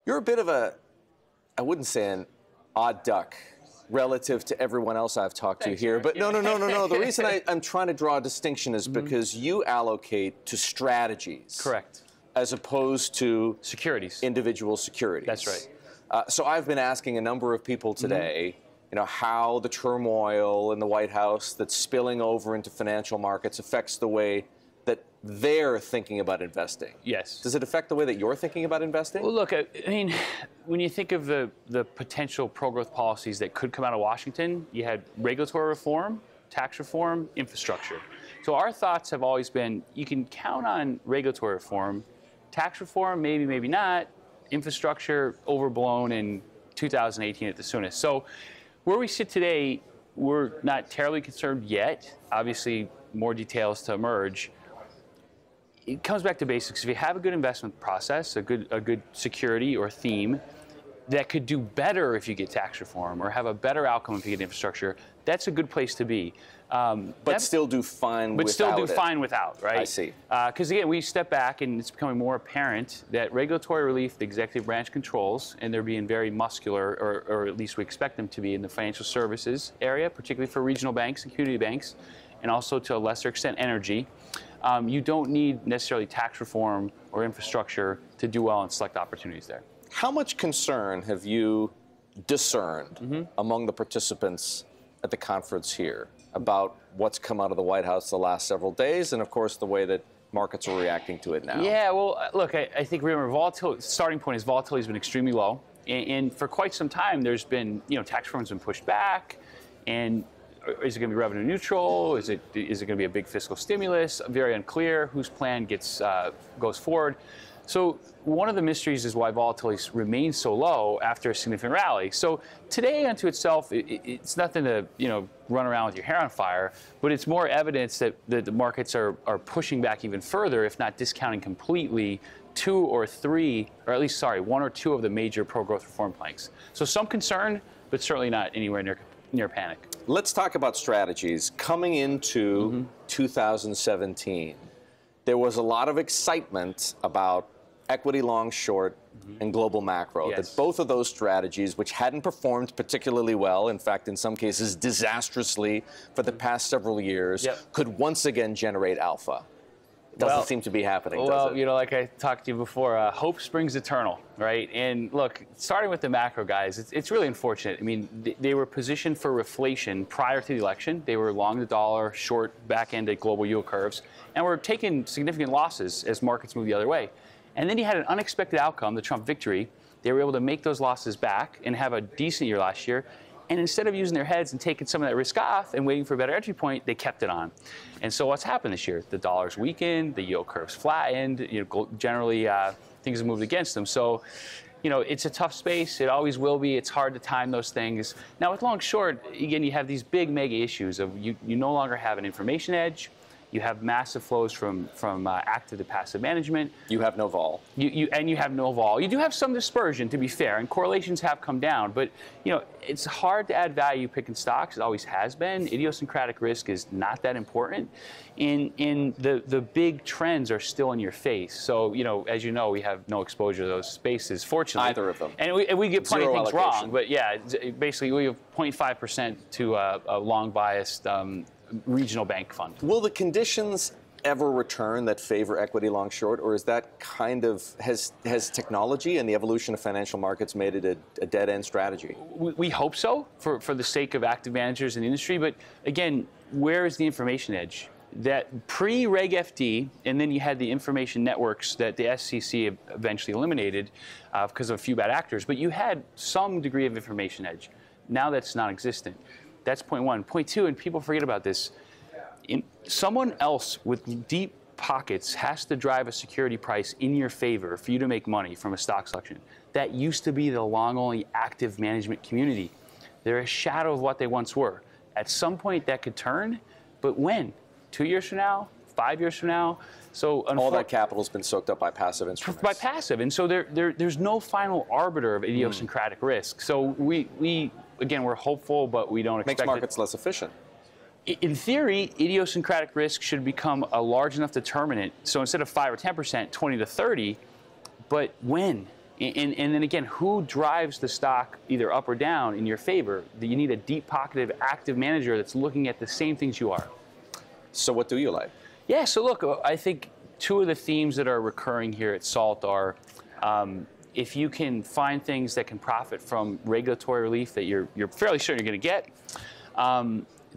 You're a bit of a, I wouldn't say an odd duck relative to everyone else I've talked to here. But no. The reason I'm trying to draw a distinction is because you allocate to strategies. Correct. As opposed to securities. Individual securities. That's right. So I've been asking a number of people today, you know, how the turmoil in the White House that's spilling over into financial markets affects the way that they're thinking about investing. Yes. Does it affect the way that you're thinking about investing? Well, look, I mean, when you think of the potential pro-growth policies that could come out of Washington, you had regulatory reform, tax reform, infrastructure. So our thoughts have always been, you can count on regulatory reform, tax reform, maybe, maybe not, infrastructure overblown in 2018 at the soonest. So where we sit today, we're not terribly concerned yet. Obviously, more details to emerge. It comes back to basics. If you have a good investment process, a good security or theme that could do better if you get tax reform or have a better outcome if you get infrastructure, that's a good place to be. But still do fine without it. But still do fine without, right? I see. Because again, we step back and it's becoming more apparent that regulatory relief the executive branch controls, and they're being very muscular, or at least we expect them to be in the financial services area, particularly for regional banks and community banks, and also to a lesser extent energy. You don't need necessarily tax reform or infrastructure to do well in select opportunities there. How much concern have you discerned among the participants at the conference here about what's come out of the White House the last several days, and of course the way that markets are reacting to it now? Yeah, well, look, I think remember, volatility, starting point is volatility has been extremely low, and for quite some time there's been, tax reform's been pushed back, and is it going to be revenue neutral? Is it going to be a big fiscal stimulus? Very unclear. Whose plan goes forward? So one of the mysteries is why volatility remains so low after a significant rally. So today, unto itself, it's nothing to run around with your hair on fire, but it's more evidence that the markets are pushing back even further, if not discounting completely, one or two of the major pro-growth reform planks. So some concern, but certainly not anywhere near panic. Let's talk about strategies. Coming into 2017, there was a lot of excitement about equity long short and global macro. Yes. That both of those strategies, which hadn't performed particularly well, in fact, in some cases disastrously for the past several years, could once again generate alpha. It doesn't seem to be happening, does it? Like I talked to you before, hope springs eternal, right? And look, starting with the macro guys, it's really unfortunate. I mean, they were positioned for reflation prior to the election. They were long the dollar, short back-ended global yield curves, and were taking significant losses as markets moved the other way. And then you had an unexpected outcome, the Trump victory. They were able to make those losses back and have a decent year last year. And instead of using their heads and taking some of that risk off and waiting for a better entry point, they kept it on. And so what's happened this year? The dollar's weakened, the yield curve's flattened, generally things have moved against them. So, it's a tough space. It always will be. It's hard to time those things. Now with long short, again, you have these big mega issues of you no longer have an information edge. You have massive flows from active to passive management. You have no vol. You have no vol. You do have some dispersion, to be fair, and correlations have come down. But it's hard to add value picking stocks. It always has been. Idiosyncratic risk is not that important, and the big trends are still in your face. So as you know, we have no exposure to those spaces, fortunately. Either of them. And we get plenty of things allocation. wrong. But yeah, basically we have 0.5% to a long biased regional bank fund. Will the conditions ever return that favor equity long short, or is that has technology and the evolution of financial markets made it a dead end strategy? We hope so for the sake of active managers in the industry, but again, where is the information edge? That pre-Reg FD, and then you had the information networks that the SEC eventually eliminated because of a few bad actors, but you had some degree of information edge. Now that's non-existent. That's point one. Point two, and people forget about this, someone else with deep pockets has to drive a security price in your favor for you to make money from a stock selection. That used to be the long-only active management community. They're a shadow of what they once were. At some point that could turn, but when? 2 years from now? 5 years from now? So all that capital's been soaked up by passive instruments. By passive, and so there's no final arbiter of idiosyncratic risk. So we again, we're hopeful, but we don't expect Makes markets less efficient. In theory, idiosyncratic risk should become a large enough determinant. So instead of 5 or 10%, 20 to 30. But when? And then again, who drives the stock either up or down in your favor? You need a deep-pocketed, active manager that's looking at the same things you are. So what do you like? Yeah, so look, I think two of the themes that are recurring here at SALT are if you can find things that can profit from regulatory relief that you're fairly certain you're going to get,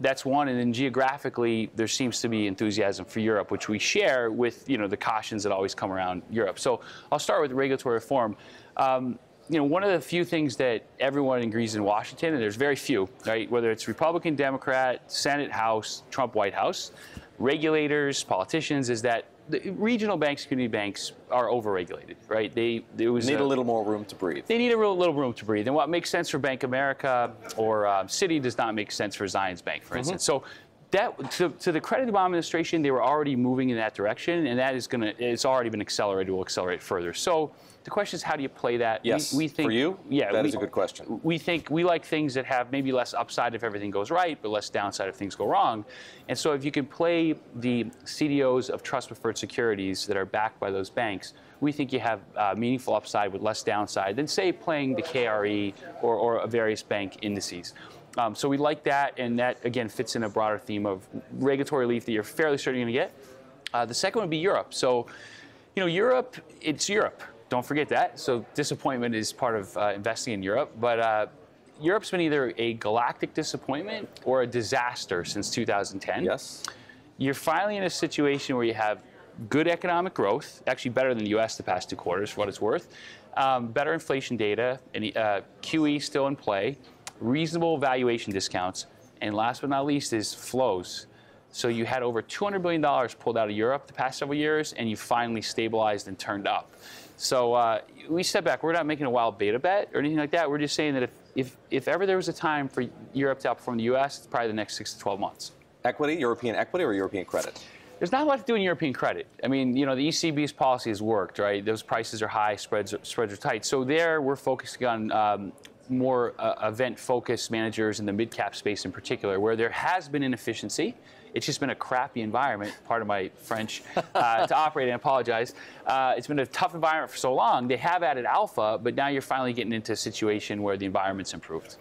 that's one. And then geographically, there seems to be enthusiasm for Europe, which we share with the cautions that always come around Europe. So I'll start with regulatory reform. One of the few things that everyone agrees in Washington, and there's very few, right? Whether it's Republican, Democrat, Senate, House, Trump, White House, regulators, politicians, is that the regional banks, community banks are overregulated, right? They need a little more room to breathe. They need a little room to breathe. And what makes sense for Bank of America or Citi does not make sense for Zions Bank, for instance. So that, to the credit of the Obama administration, they were already moving in that direction, and that is it's already been accelerated, will accelerate further. So the question is, how do you play that? Yes, we think, for you, yeah, that is a good question. We think we like things that have maybe less upside if everything goes right, but less downside if things go wrong. And so if you can play the CDOs of trust preferred securities that are backed by those banks, we think you have meaningful upside with less downside than, say, playing the KRE or various bank indices. So we like that, and that, again, fits in a broader theme of regulatory relief that you're fairly certain you're going to get. The second would be Europe. So, Europe, it's Europe. Don't forget that. So disappointment is part of investing in Europe. But Europe's been either a galactic disappointment or a disaster since 2010. Yes. You're finally in a situation where you have good economic growth, actually better than the U.S. the past 2 quarters, for what it's worth, better inflation data, and QE still in play, reasonable valuation discounts, and last but not least is flows. So you had over $200 billion pulled out of Europe the past several years, and you finally stabilized and turned up. So we step back. We're not making a wild beta bet or anything like that. We're just saying that if ever there was a time for Europe to outperform the U.S., it's probably the next 6 to 12 months. Equity, European equity, or European credit? There's not a lot to do in European credit. I mean, the ECB's policy has worked, right? Those prices are high, spreads are tight. So there, we're focusing on more event-focused managers in the mid-cap space in particular, where there has been inefficiency. It's just been a crappy environment, part of my French, to operate in. I apologize. It's been a tough environment for so long. They have added alpha, but now you're finally getting into a situation where the environment's improved.